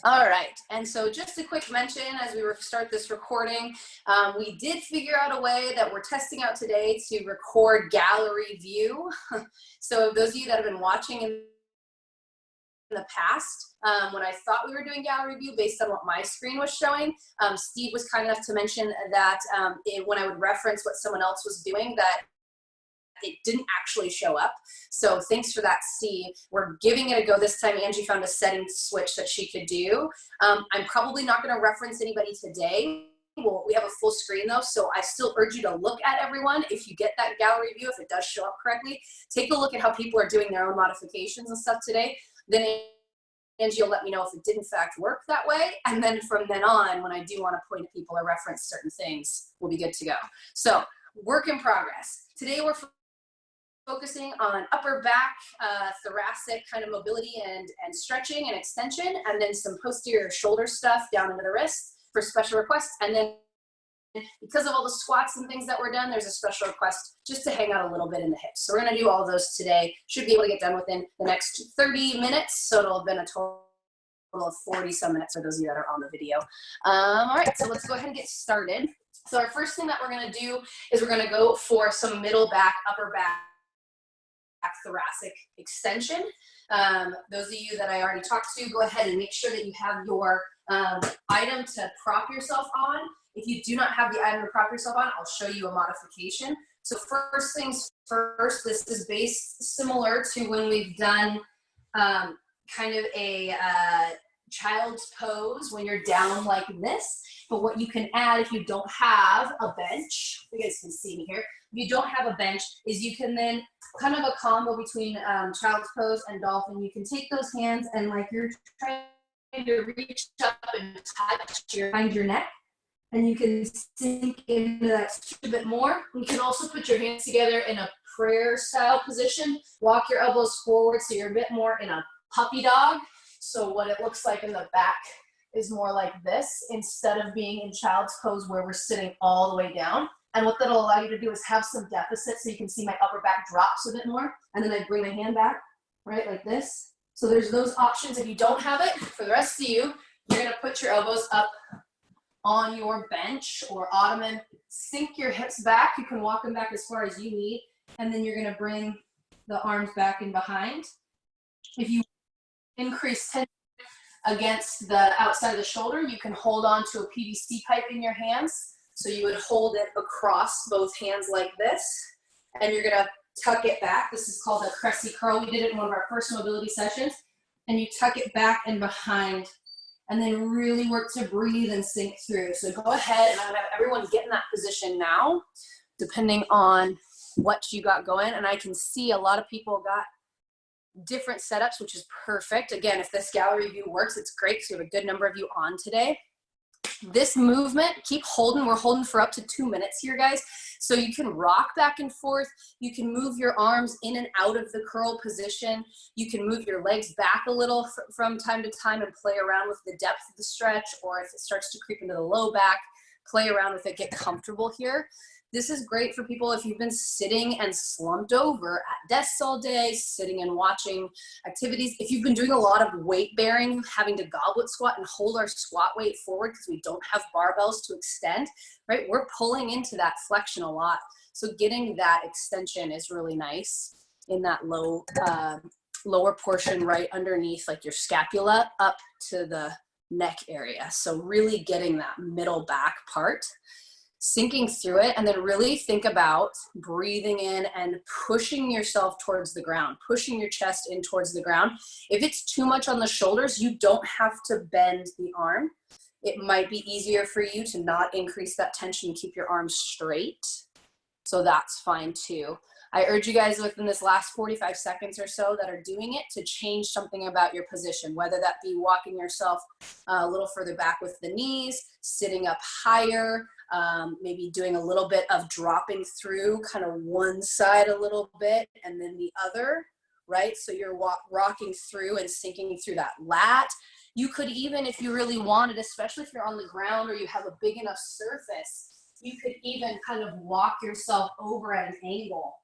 All right, and so just a quick mention as we start this recording, we did figure out a way that we're testing out today to record gallery view. So those of you that have been watching in the past, when I thought we were doing gallery view based on what my screen was showing, Steve was kind enough to mention that when I would reference what someone else was doing, that it didn't actually show up. So thanks for that, Steve. We're giving it a go this time. Angie found a setting switch that she could do. I'm probably not going to reference anybody today. Well, we have a full screen though, so I still urge you to look at everyone. If you get that gallery view, if it does show up correctly, take a look at how people are doing their own modifications and stuff today. Then Angie will let me know if it did in fact work that way. And then from then on, when I do want to point at people or reference certain things, we'll be good to go. So work in progress. Today we're focusing on upper back, thoracic kind of mobility and stretching and extension, and then some posterior shoulder stuff down into the wrist for special requests. And then because of all the squats and things that were done, there's a special request just to hang out a little bit in the hips. So we're going to do all those today. Should be able to get done within the next 30 minutes. So it'll have been a total of 40 some minutes for those of you that are on the video. All right, so let's go ahead and get started. So our first thing that we're going to do is we're going to go for some middle back, upper back, thoracic extension. Those of you that I already talked to, go ahead and make sure that you have your item to prop yourself on. If you do not have the item to prop yourself on, I'll show you a modification. So first things first, this is based similar to when we've done kind of a child's pose when you're down like this. But what you can add if you don't have a bench, you guys can see me here, if you don't have a bench, is you can then kind of a combo between child's pose and dolphin. You can take those hands and like you're trying to reach up and touch behind your neck, and you can sink into that a bit more. You can also put your hands together in a prayer style position. Walk your elbows forward so you're a bit more in a puppy dog. So what it looks like in the back is more like this instead of being in child's pose where we're sitting all the way down. And what that'll allow you to do is have some deficit so you can see my upper back drops a bit more. And then I bring my hand back, right, like this. So there's those options. If you don't have it, for the rest of you, you're gonna put your elbows up on your bench or ottoman, sink your hips back. You can walk them back as far as you need. And then you're gonna bring the arms back and behind. If you increase tension against the outside of the shoulder, you can hold on to a PVC pipe in your hands. So you would hold it across both hands like this, and you're gonna tuck it back. This is called a Cressy curl. We did it in one of our first mobility sessions. And you tuck it back and behind, and then really work to breathe and sink through. So go ahead, and I'm gonna have everyone get in that position now, depending on what you got going. And I can see a lot of people got different setups, which is perfect. Again, if this gallery view works, it's great because we have a good number of you on today. This movement, keep holding. We're holding for up to 2 minutes here, guys. So you can rock back and forth. You can move your arms in and out of the curl position. You can move your legs back a little from time to time and play around with the depth of the stretch, or if it starts to creep into the low back, play around with it, get comfortable here. This is great for people if you've been sitting and slumped over at desks all day, sitting and watching activities. If you've been doing a lot of weight bearing, having to goblet squat and hold our squat weight forward because we don't have barbells to extend, right? We're pulling into that flexion a lot. So getting that extension is really nice in that lower portion right underneath like your scapula up to the neck area. So really getting that middle back part, sinking through it, and then really think about breathing in and pushing yourself towards the ground, pushing your chest in towards the ground. If it's too much on the shoulders, you don't have to bend the arm. It might be easier for you to not increase that tension and keep your arms straight. So that's fine too. I urge you guys within this last 45 seconds or so that are doing it to change something about your position, whether that be walking yourself a little further back with the knees, sitting up higher, maybe doing a little bit of dropping through kind of one side a little bit and then the other, right? So you're rocking through and sinking through that lat. You could even, if you really wanted, especially if you're on the ground or you have a big enough surface, you could even kind of walk yourself over at an angle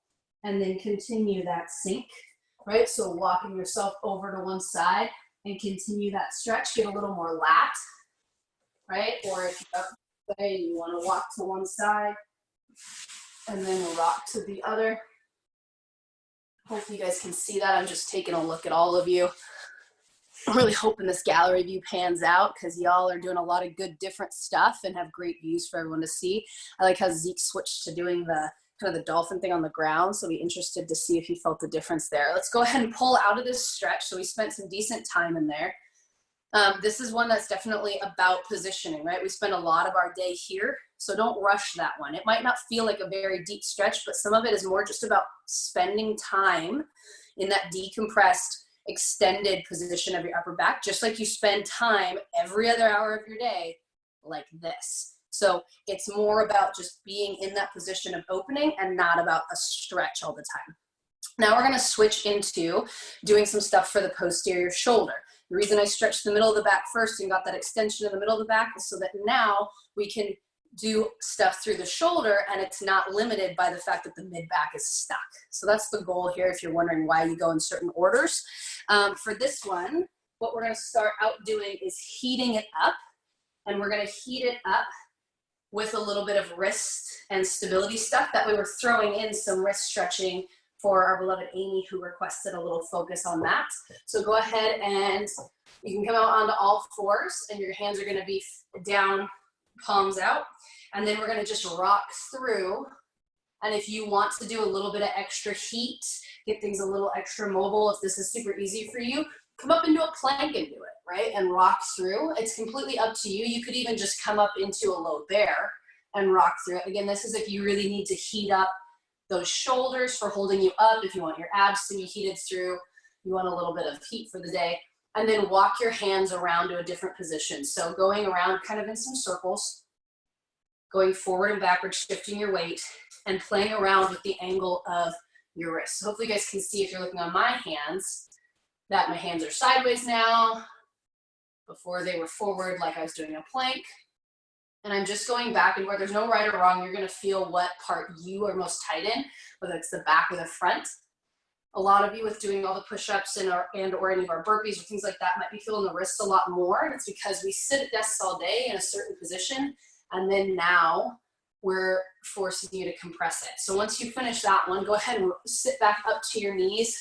and then continue that sink, right? So walking yourself over to one side and continue that stretch. Get a little more lat, right? Or if you want to walk to one side and then rock to the other. Hopefully you guys can see that. I'm just taking a look at all of you. I'm really hoping this gallery view pans out because y'all are doing a lot of good different stuff and have great views for everyone to see. I like how Zeke switched to doing the kind of the dolphin thing on the ground, so I'll be interested to see if he felt the difference there. Let's go ahead and pull out of this stretch. So we spent some decent time in there. This is one that's definitely about positioning, right? We spend a lot of our day here, so don't rush that one. It might not feel like a very deep stretch, but some of it is more just about spending time in that decompressed, extended position of your upper back, just like you spend time every other hour of your day like this. So it's more about just being in that position of opening and not about a stretch all the time. Now we're going to switch into doing some stuff for the posterior shoulder. The reason I stretched the middle of the back first and got that extension in the middle of the back is so that now we can do stuff through the shoulder and it's not limited by the fact that the mid back is stuck. So that's the goal here if you're wondering why you go in certain orders. For this one, what we're going to start out doing is heating it up, and we're going to heat it up with a little bit of wrist and stability stuff. That way we're throwing in some wrist stretching for our beloved Amy, who requested a little focus on that. So go ahead and you can come out onto all fours, and your hands are going to be down, palms out, and then we're going to just rock through. And if you want to do a little bit of extra heat, get things a little extra mobile, if this is super easy for you, come up into a plank and do it, right? And rock through. It's completely up to you. You could even just come up into a low bear and rock through it. Again, this is if you really need to heat up those shoulders for holding you up, if you want your abs to be heated through, you want a little bit of heat for the day. And then walk your hands around to a different position. So going around kind of in some circles, going forward and backward, shifting your weight, and playing around with the angle of your wrist. So hopefully you guys can see, if you're looking on my hands, that my hands are sideways now. Before they were forward like I was doing a plank. And I'm just going back and forth. There's no right or wrong. You're going to feel what part you are most tight in, whether it's the back or the front. A lot of you with doing all the push-ups and or any of our burpees or things like that might be feeling the wrists a lot more. And it's because we sit at desks all day in a certain position, and then now we're forcing you to compress it. So once you finish that one, go ahead and sit back up to your knees,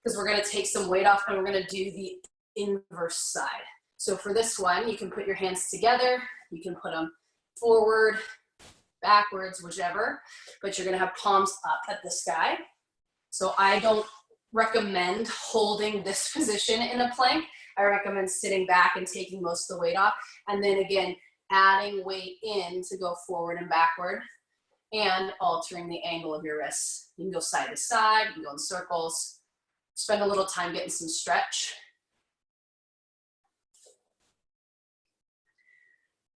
because we're going to take some weight off and we're going to do the inverse side. So for this one, you can put your hands together, you can put them forward, backwards, whichever, but you're going to have palms up at the sky. So I don't recommend holding this position in a plank. I recommend sitting back and taking most of the weight off, and then again adding weight in to go forward and backward and altering the angle of your wrists. You can go side to side, you can go in circles, spend a little time getting some stretch.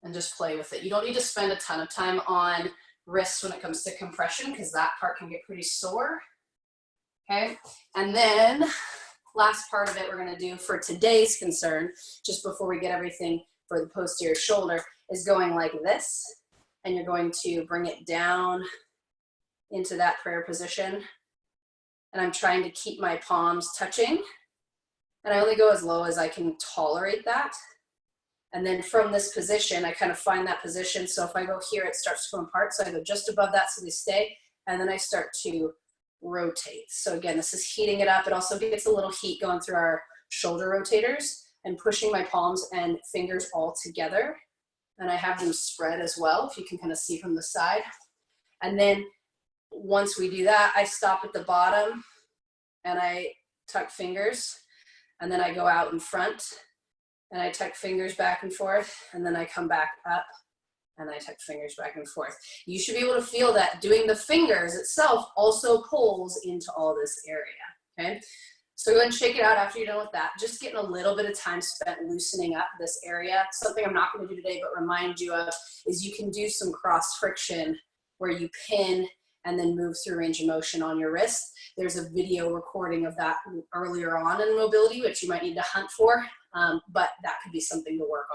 And just play with it. You don't need to spend a ton of time on wrists when it comes to compression, because that part can get pretty sore. Okay, and then last part of it we're going to do for today's concern, just before we get everything for the posterior shoulder, is going like this, and you're going to bring it down into that prayer position. And I'm trying to keep my palms touching, and I only go as low as I can tolerate that. And then from this position, I kind of find that position. So if I go here, it starts to come apart. So I go just above that so they stay. And then I start to rotate. So again, this is heating it up. It also gets a little heat going through our shoulder rotators, and pushing my palms and fingers all together. And I have them spread as well, if you can kind of see from the side. And then once we do that, I stop at the bottom and I tuck fingers. And then I go out in front. And I tuck fingers back and forth, and then I come back up, and I tuck fingers back and forth. You should be able to feel that doing the fingers itself also pulls into all this area, okay? So go ahead and shake it out after you're done with that. Just getting a little bit of time spent loosening up this area. Something I'm not going to do today, but remind you of, is you can do some cross friction where you pin and then move through range of motion on your wrist. There's a video recording of that earlier on in mobility, which you might need to hunt for, but that could be something to work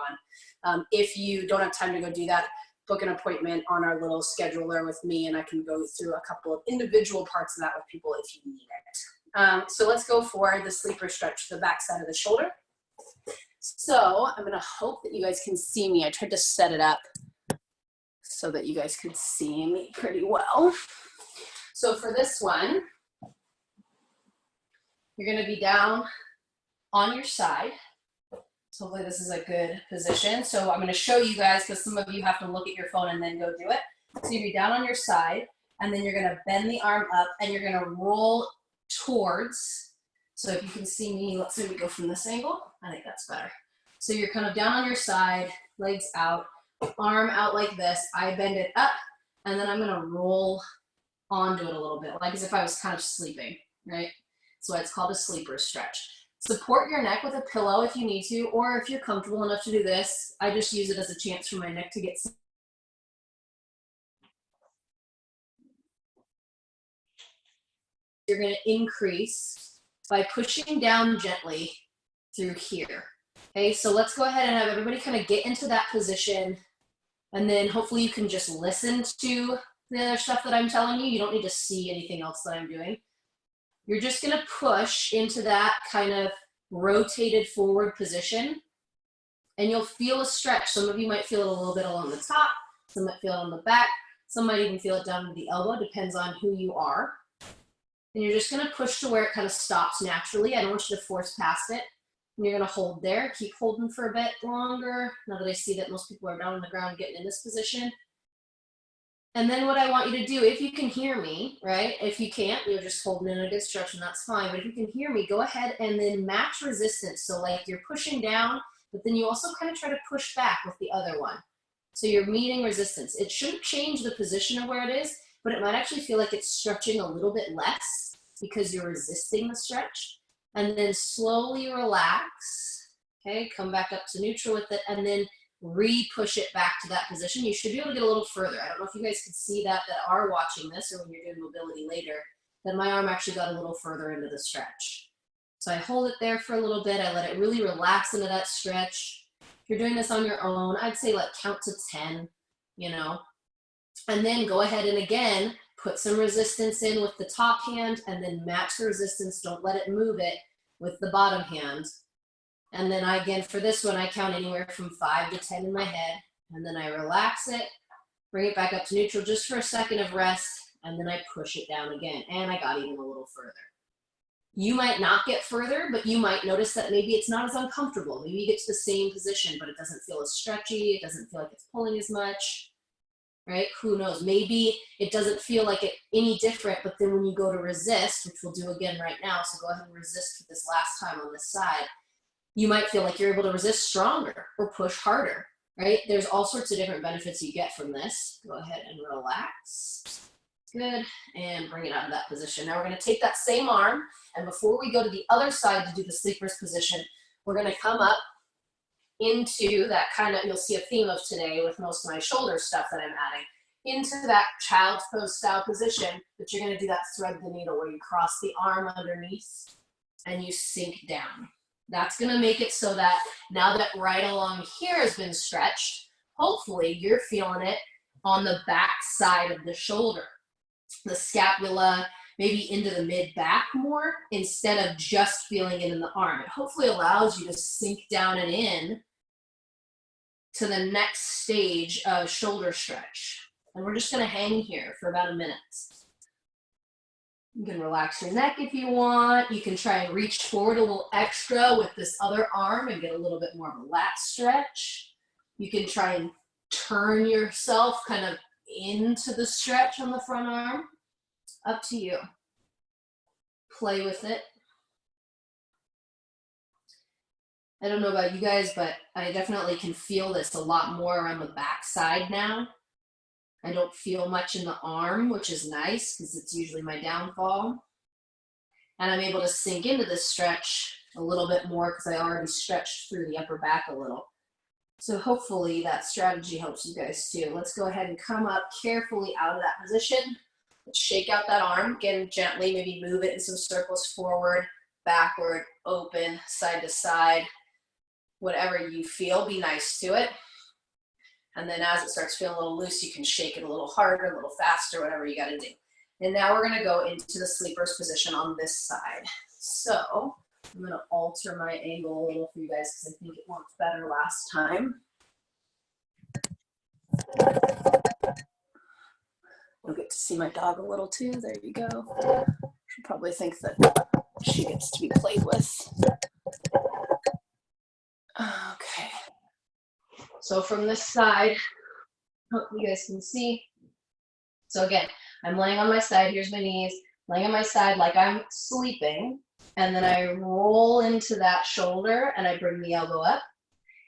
on. If you don't have time to go do that, book an appointment on our little scheduler with me, and I can go through a couple of individual parts of that with people if you need it. So let's go for the sleeper stretch, the back side of the shoulder. So I'm gonna hope that you guys can see me. I tried to set it up so that you guys could see me pretty well. So for this one, you're gonna be down on your side. So hopefully this is a good position. So I'm gonna show you guys, because some of you have to look at your phone and then go do it. So you'll be down on your side, and then you're gonna bend the arm up and you're gonna roll towards. So if you can see me, let's say we go from this angle. I think that's better. So you're kind of down on your side, legs out, arm out like this. I bend it up, and then I'm gonna roll onto it a little bit, like as if I was kind of sleeping, right? So it's called a sleeper stretch. Support your neck with a pillow if you need to, or if you're comfortable enough to do this, I just use it as a chance for my neck to get some. You're gonna increase by pushing down gently through here. Okay, so let's go ahead and have everybody kind of get into that position, and then hopefully you can just listen to the other stuff that I'm telling you. You don't need to see anything else that I'm doing. You're just gonna push into that kind of rotated forward position, and you'll feel a stretch. Some of you might feel it a little bit along the top, some might feel it on the back, some might even feel it down to the elbow, depends on who you are. And you're just gonna push to where it kind of stops naturally. I don't want you to force past it. And you're gonna hold there, keep holding for a bit longer. Now that I see that most people are down on the ground getting in this position. And then what I want you to do, if you can hear me, right? If you can't, you're just holding in a good stretch and that's fine. But if you can hear me, go ahead and then match resistance. So like you're pushing down, but then you also kind of try to push back with the other one. So you're meeting resistance. It shouldn't change the position of where it is, but it might actually feel like it's stretching a little bit less because you're resisting the stretch. And then slowly relax, okay? Come back up to neutral with it, and then re-push it back to that position. You should be able to get a little further. I don't know if you guys can see that are watching this, or when you're doing mobility later, that my arm actually got a little further into the stretch. So I hold it there for a little bit. I let it really relax into that stretch. If you're doing this on your own, I'd say like count to 10, you know, and then go ahead and again, put some resistance in with the top hand, and then match the resistance. Don't let it move it with the bottom hand. And then again, for this one, I count anywhere from 5 to 10 in my head, and then I relax it, bring it back up to neutral just for a second of rest, and then I push it down again, and I got even a little further. You might not get further, but you might notice that maybe it's not as uncomfortable. Maybe you get to the same position, but it doesn't feel as stretchy, it doesn't feel like it's pulling as much, right? Who knows? Maybe it doesn't feel like it any different, but then when you go to resist, which we'll do again right now, so go ahead and resist for this last time on this side, you might feel like you're able to resist stronger or push harder, right? There's all sorts of different benefits you get from this. Go ahead and relax. Good, and bring it out of that position. Now we're gonna take that same arm, and before we go to the other side to do the sleeper's position, we're gonna come up into that kind of, you'll see a theme of today with most of my shoulder stuff that I'm adding, into that child's pose style position, but you're gonna do that thread the needle where you cross the arm underneath and you sink down. That's gonna make it so that now that right along here has been stretched, hopefully you're feeling it on the back side of the shoulder, the scapula, maybe into the mid-back more, instead of just feeling it in the arm. It hopefully allows you to sink down and in to the next stage of shoulder stretch. And we're just gonna hang here for about a minute. You can relax your neck if you want. You can try and reach forward a little extra with this other arm and get a little bit more of a lat stretch. You can try and turn yourself kind of into the stretch on the front arm. Up to you. Play with it. I don't know about you guys, but I definitely can feel this a lot more around the back side now. I don't feel much in the arm, which is nice because it's usually my downfall. And I'm able to sink into this stretch a little bit more because I already stretched through the upper back a little. So hopefully that strategy helps you guys too. Let's go ahead and come up carefully out of that position. Let's shake out that arm, again, gently, maybe move it in some circles forward, backward, open, side to side. Whatever you feel, be nice to it. And then as it starts feeling a little loose, you can shake it a little harder, a little faster, whatever you gotta do. And now we're gonna go into the sleeper's position on this side. So I'm gonna alter my angle a little for you guys because I think it worked better last time. You'll get to see my dog a little too. There you go. She'll probably think that she gets to be played with. Okay. So from this side, hope you guys can see. So again, I'm laying on my side. Here's my knees. Laying on my side like I'm sleeping. And then I roll into that shoulder and I bring the elbow up.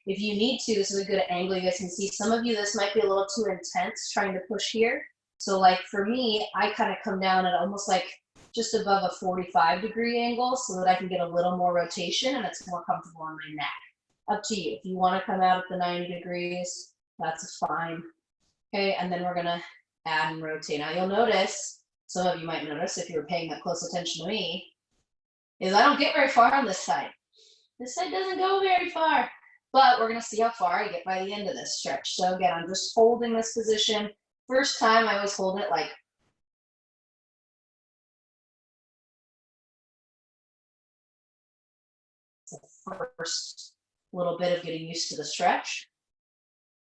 If you need to, this is a good angle. You guys can see some of you, this might be a little too intense trying to push here. So like for me, I kind of come down at almost like just above a 45-degree angle so that I can get a little more rotation and it's more comfortable on my neck. Up to you. If you want to come out at the 90 degrees, that's fine. Okay, and then we're gonna add and rotate. Now you'll notice, some of you might notice if you were paying that close attention to me, is I don't get very far on this side. This side doesn't go very far, but we're gonna see how far I get by the end of this stretch. So again, I'm just holding this position. First time I always hold it like the first little bit of getting used to the stretch.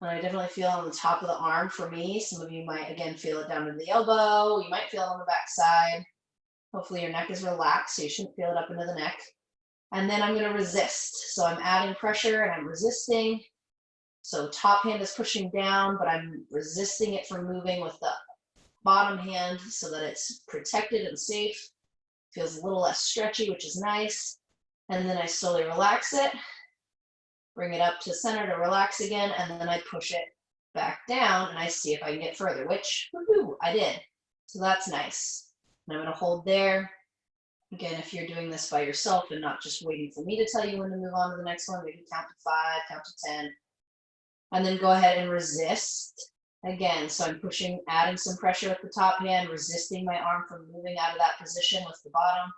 And I definitely feel on the top of the arm for me. Some of you might, again, feel it down to the elbow. You might feel it on the back side. Hopefully your neck is relaxed, so you shouldn't feel it up into the neck. And then I'm gonna resist. So I'm adding pressure and I'm resisting. So top hand is pushing down, but I'm resisting it from moving with the bottom hand so that it's protected and safe. Feels a little less stretchy, which is nice. And then I slowly relax it. Bring it up to center to relax again, and then I push it back down and I see if I can get further, which woohoo, I did. So that's nice. And I'm gonna hold there. Again, if you're doing this by yourself and not just waiting for me to tell you when to move on to the next one, maybe count to 5, count to 10, and then go ahead and resist again. So I'm pushing, adding some pressure with the top hand, resisting my arm from moving out of that position with the bottom.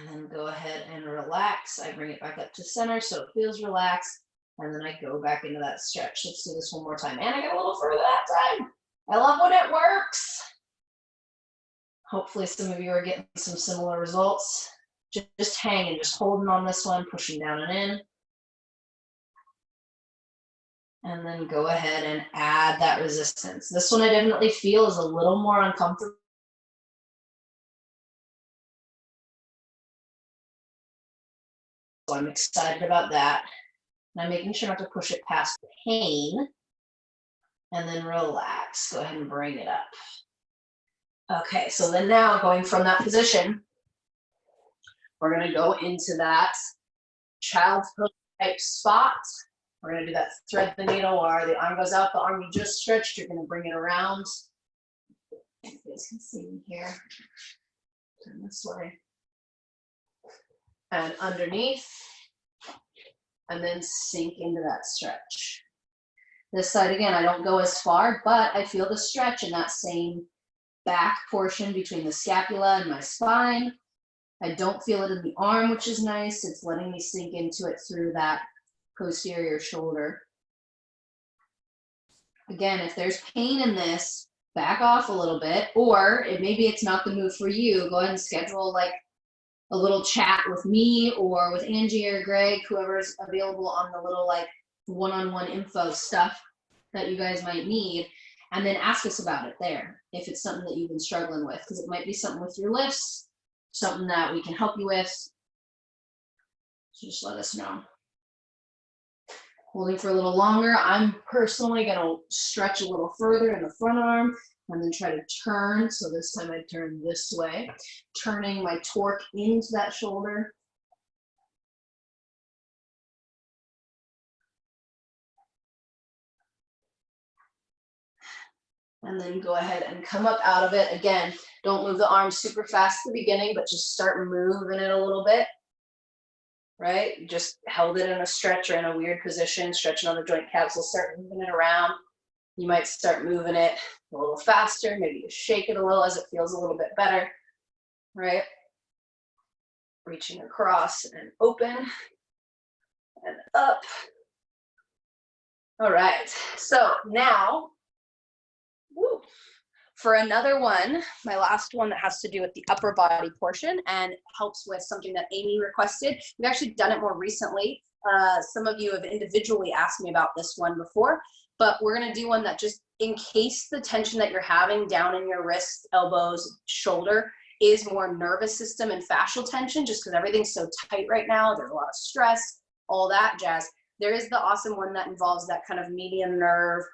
And then go ahead and relax. I bring it back up to center so it feels relaxed. And then I go back into that stretch. Let's do this one more time. And I got a little further that time. I love when it works. Hopefully some of you are getting some similar results. Just hanging, just holding on this one, pushing down and in. And then go ahead and add that resistance. This one I definitely feel is a little more uncomfortable. So I'm excited about that. And I'm making sure not to push it past pain. And then relax. Go ahead and bring it up. Okay, so then now going from that position, we're going to go into that child's pose type spot. We're going to do that thread the needle or the arm goes out, the arm you just stretched, you're going to bring it around. You guys can see me here. Turn this way. And underneath. And then sink into that stretch. This side, again, I don't go as far, but I feel the stretch in that same back portion between the scapula and my spine. I don't feel it in the arm, which is nice. It's letting me sink into it through that posterior shoulder. Again, if there's pain in this, back off a little bit, or maybe it's not the move for you. Go ahead and schedule like a little chat with me or with Angie or Greg, whoever's available on the little like one-on-one info stuff that you guys might need, and then ask us about it there if it's something that you've been struggling with, because it might be something with your lifts, something that we can help you with. So just let us know. Holding for a little longer. I'm personally going to stretch a little further in the front arm and then try to turn. So this time I turn this way, turning my torque into that shoulder. And then go ahead and come up out of it. Again, don't move the arm super fast at the beginning, but just start moving it a little bit, right? You just held it in a stretch or in a weird position, stretching on the joint capsule, start moving it around. You might start moving it a little faster. Maybe you shake it a little as it feels a little bit better, right? Reaching across and open and up. All right, so now, For another one, my last one that has to do with the upper body portion and helps with something that Amy requested. We've actually done it more recently. Some of you have individually asked me about this one before, but we're gonna do one that just in case the tension that you're having down in your wrists, elbows, shoulder is more nervous system and fascial tension, just because everything's so tight right now, there's a lot of stress, all that jazz. There is the awesome one that involves that kind of median nerve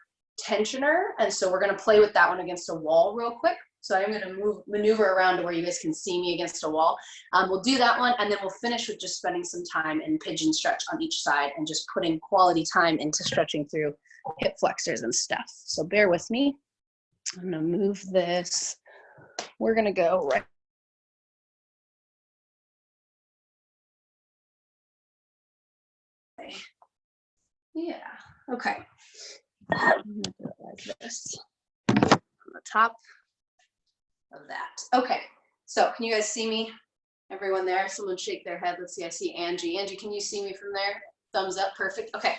tensioner, and so we're going to play with that one against a wall real quick. So I'm going to maneuver around to where you guys can see me against a wall. We'll do that one, and then we'll finish with just spending some time in pigeon stretch on each side and just putting quality time into stretching through hip flexors and stuff. So bear with me. I'm going to move this. We're going to go right. Yeah, okay. I'm gonna do it like this on the top of that. Okay, so can you guys see me? Everyone there? Someone shake their head. Let's see, I see Angie. Angie, can you see me from there? Thumbs up, perfect. Okay,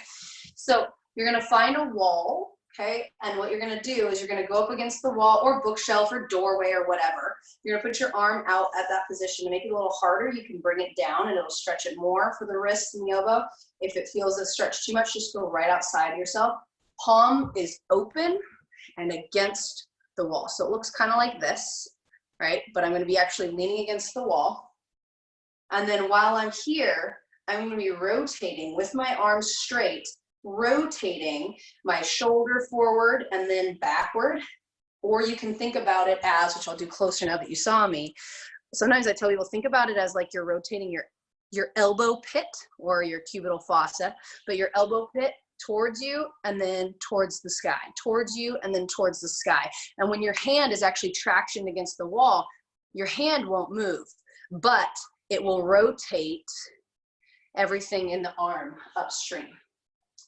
so you're gonna find a wall, okay? And what you're gonna do is you're gonna go up against the wall or bookshelf or doorway or whatever. You're gonna put your arm out at that position. To make it a little harder, you can bring it down and it'll stretch it more for the wrist and the elbow. If it feels a stretch too much, just go right outside of yourself. Palm is open and against the wall. So it looks kind of like this, right? But I'm going to be actually leaning against the wall. And then while I'm here, I'm going to be rotating with my arms straight, rotating my shoulder forward and then backward. Or you can think about it as, which I'll do closer now that you saw me. Sometimes I tell people, think about it as like you're rotating your elbow pit or your cubital fossa, but your elbow pit towards you and then towards the sky, towards you and then towards the sky. And when your hand is actually traction against the wall, your hand won't move, but it will rotate everything in the arm upstream.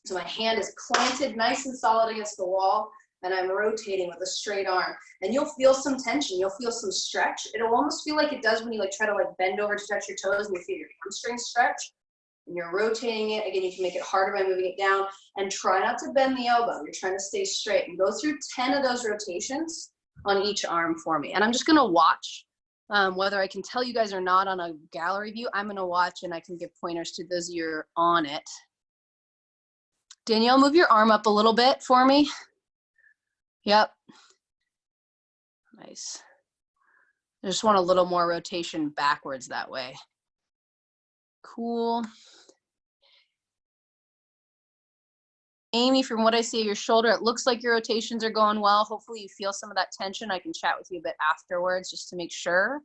So my hand is planted nice and solid against the wall, and I'm rotating with a straight arm. And you'll feel some tension, you'll feel some stretch. It'll almost feel like it does when you like try to like bend over to touch your toes and you feel your hamstring stretch. And you're rotating it. Again, you can make it harder by moving it down, and try not to bend the elbow. You're trying to stay straight, and go through 10 of those rotations on each arm for me. And I'm just gonna watch, whether I can tell you guys or not on a gallery view, I'm gonna watch and I can give pointers to those of you who are on it. Danielle, move your arm up a little bit for me. Yep. Nice. I just want a little more rotation backwards that way. Cool. Amy, from what I see of your shoulder, it looks like your rotations are going well. Hopefully you feel some of that tension. I can chat with you a bit afterwards just to make sure.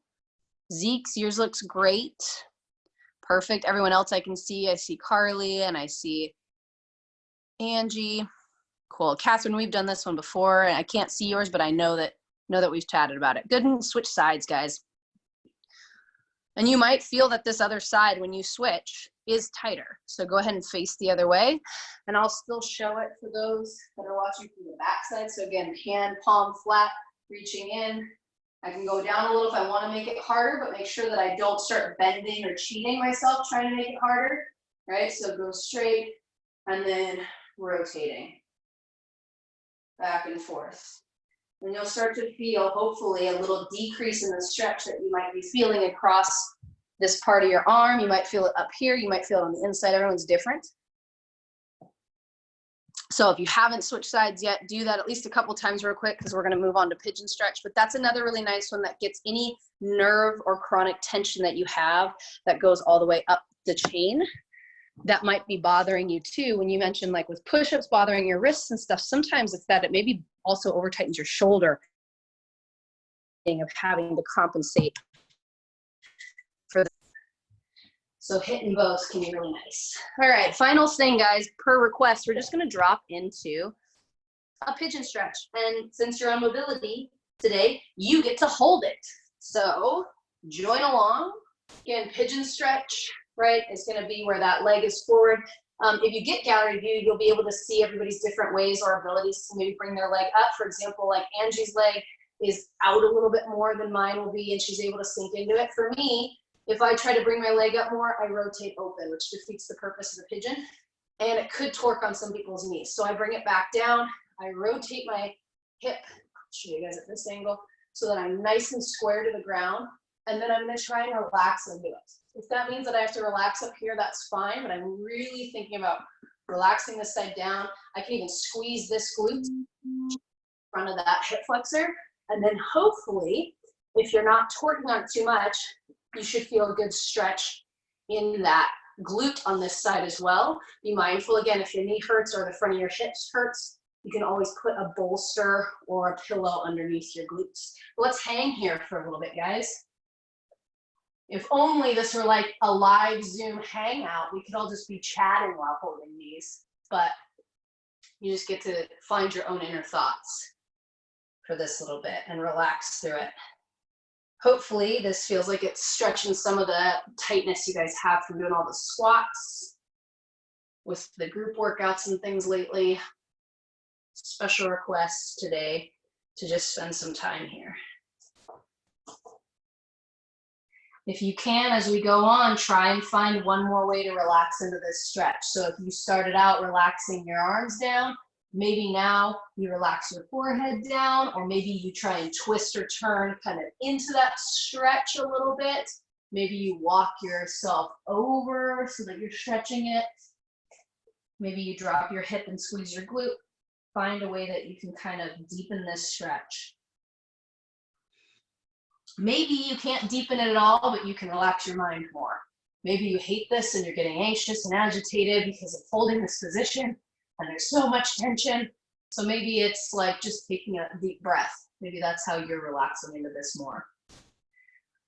Zeke's, yours looks great. Perfect. Everyone else I see Carly and I see Angie. Cool. Catherine, we've done this one before, and I can't see yours, but I know that we've chatted about it. Good, and switch sides, guys. And you might feel that this other side, when you switch, is tighter. So go ahead and face the other way. And I'll still show it for those that are watching from the back side. So again, hand, palm flat, reaching in. I can go down a little if I want to make it harder, but make sure that I don't start bending or cheating myself trying to make it harder, right? So go straight and then rotating back and forth. And you'll start to feel, hopefully, a little decrease in the stretch that you might be feeling across this part of your arm. You might feel it up here. You might feel it on the inside. Everyone's different. So if you haven't switched sides yet, do that at least a couple times real quick, because we're going to move on to pigeon stretch. But that's another really nice one that gets any nerve or chronic tension that you have that goes all the way up the chain. That might be bothering you too. When you mentioned like with push-ups bothering your wrists and stuff, sometimes it's that it maybe also over tightens your shoulder of having to compensate for that. So hitting both can be really nice. All right, final thing, guys, per request, we're just gonna drop into a pigeon stretch. And since you're on mobility today, you get to hold it. So join along. Again, pigeon stretch, right? It's gonna be where that leg is forward. If you get gallery view, you'll be able to see everybody's different ways or abilities to maybe bring their leg up. For example, like Angie's leg is out a little bit more than mine will be, and she's able to sink into it. For me, if I try to bring my leg up more, I rotate open, which defeats the purpose of the pigeon, and it could torque on some people's knees. So I bring it back down, I rotate my hip show you guys at this angle, so that I'm nice and square to the ground. And then I'm gonna try and relax into it. If that means that I have to relax up here, that's fine, but I'm really thinking about relaxing this side down. I can even squeeze this glute in front of that hip flexor. And then hopefully, if you're not torquing on it too much, you should feel a good stretch in that glute on this side as well. Be mindful, again, if your knee hurts or the front of your hips hurts, you can always put a bolster or a pillow underneath your glutes. But let's hang here for a little bit, guys. If only this were like a live Zoom hangout, we could all just be chatting while holding these, but you just get to find your own inner thoughts for this little bit and relax through it. Hopefully this feels like it's stretching some of the tightness you guys have from doing all the squats with the group workouts and things lately. Special requests today to just spend some time here. If you can, as we go on, try and find one more way to relax into this stretch. So if you started out relaxing your arms down, maybe now you relax your forehead down, or maybe you try and twist or turn kind of into that stretch a little bit. Maybe you walk yourself over so that you're stretching it. Maybe you drop your hip and squeeze your glute. Find a way that you can kind of deepen this stretch. Maybe you can't deepen it at all, but you can relax your mind more. Maybe you hate this and you're getting anxious and agitated because of holding this position and there's so much tension. So maybe it's like just taking a deep breath. Maybe that's how you're relaxing into this more.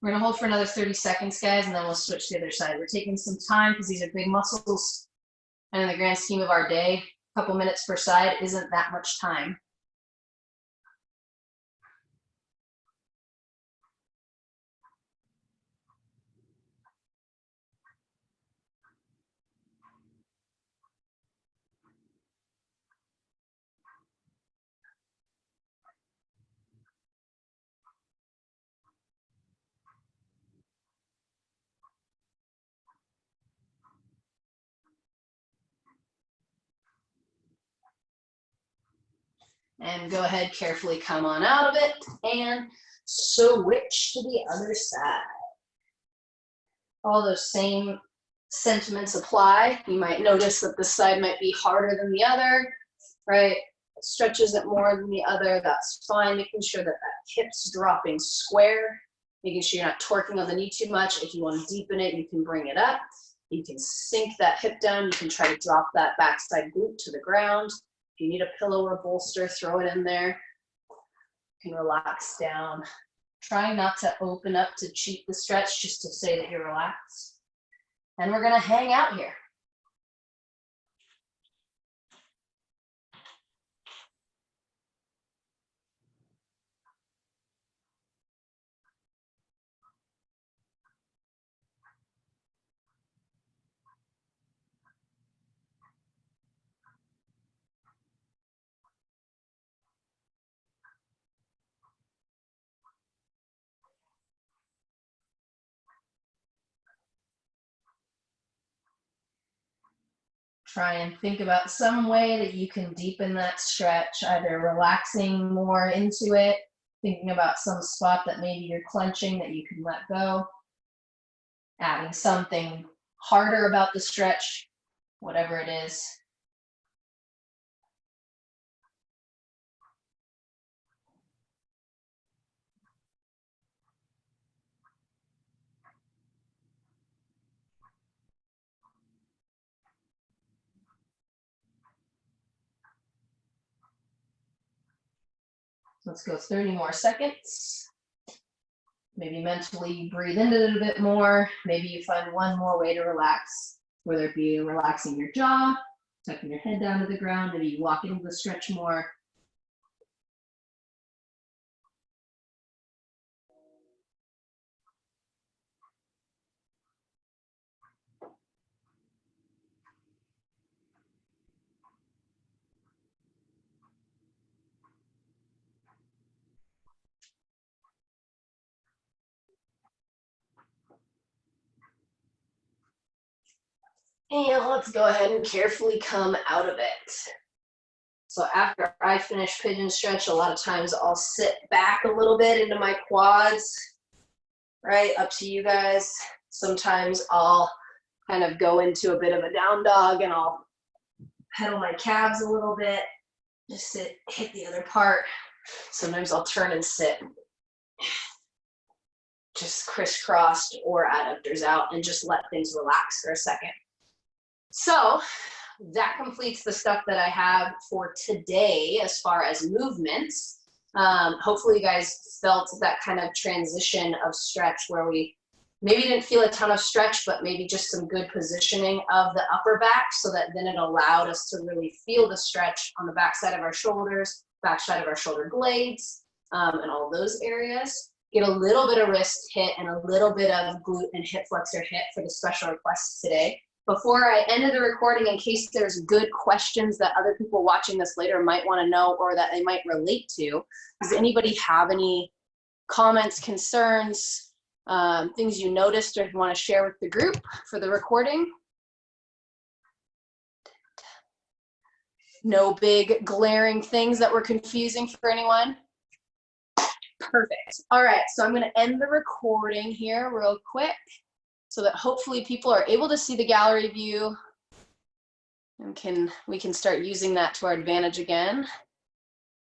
We're gonna hold for another 30 seconds, guys, and then we'll switch to the other side. We're taking some time because these are big muscles, and in the grand scheme of our day, a couple minutes per side isn't that much time. And go ahead, carefully come on out of it and switch to the other side. All those same sentiments apply. You might notice that this side might be harder than the other, right? It stretches it more than the other, that's fine. Making sure that that hip's dropping square, making sure you're not torquing on the knee too much. If you want to deepen it, you can bring it up. You can sink that hip down. You can try to drop that backside glute to the ground. If you need a pillow or a bolster, throw it in there. You can relax down. Try not to open up to cheat the stretch, just to say that you're relaxed. And we're gonna hang out here. Try and think about some way that you can deepen that stretch, either relaxing more into it, thinking about some spot that maybe you're clenching that you can let go, adding something harder about the stretch, whatever it is. Let's go 30 more seconds. Maybe mentally breathe in a little bit more. Maybe you find one more way to relax, whether it be relaxing your jaw, tucking your head down to the ground, maybe you walk into the stretch more. And let's go ahead and carefully come out of it. So after I finish pigeon stretch, a lot of times I'll sit back a little bit into my quads, right? Up to you guys. Sometimes I'll kind of go into a bit of a down dog and I'll pedal my calves a little bit, just sit, hit the other part. Sometimes I'll turn and sit, just crisscrossed or adductors out, and just let things relax for a second. So that completes the stuff that I have for today as far as movements. Hopefully you guys felt that kind of transition of stretch where we maybe didn't feel a ton of stretch, but maybe just some good positioning of the upper back, so that then it allowed us to really feel the stretch on the back side of our shoulders, back side of our shoulder blades, and all those areas. Get a little bit of wrist hit and a little bit of glute and hip flexor hit for the special requests today. Before I ended the recording, in case there's good questions that other people watching this later might want to know or that they might relate to, does anybody have any comments, concerns, things you noticed or want to share with the group for the recording? No big glaring things that were confusing for anyone? Perfect. All right, so I'm going to end the recording here real quick so that hopefully people are able to see the gallery view and we can start using that to our advantage again.